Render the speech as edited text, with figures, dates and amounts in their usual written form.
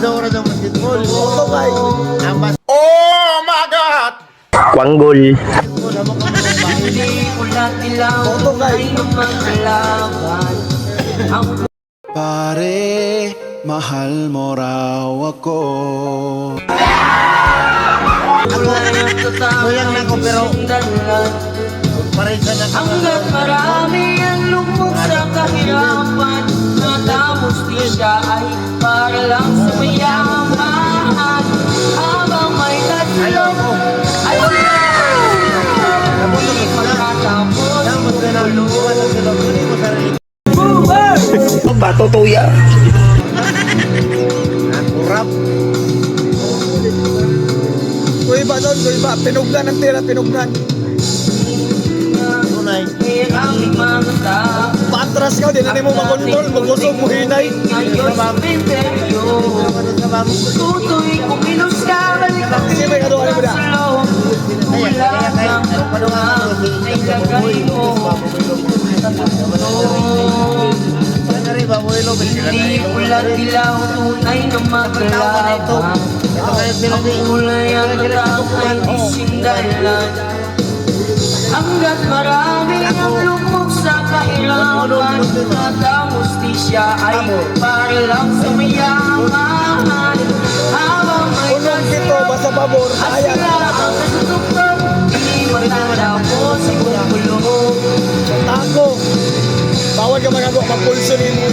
daw ng basketball. Ito kay. Oh my God! Kwanggol. Ito kay. Pare, mahal mo raw ako. Kuyang na ko pero parisa na ka. Hanggat marami ang lubog sa kahirapan, natapos di siya ay para lang sa mayaman. Habang may tatlong ayaw na, hindi makatapos Dapat ka na lumuwan ang sinabuni mo sarili. Bato tuya. Kurap. Kuiba doon, kuiba. Pinugnan ang tira, pinugnan. Tunay. ang mga tao. Patras ka, di na mo makontrol. Magusog mo hinay. Ngayon sa misteryo, tutoy kung ilos ka, balik ang Sige, may kaduhan mo na. wala kang tuwa, ay lagay mo sa mundo. Hindi ulat dilaw, tunay na maglabang. Ang kulay ang katang ay isindalan. Hanggat marami ang lumog sa kahirapan, at ang hustisya ay para lang sa mayaman. Habang may Unang dito, basta pabor, sayang. asila ang nasusukan, di matatapos sa kulong. Ako. Bawal ka magagawa, mapulso rin mo.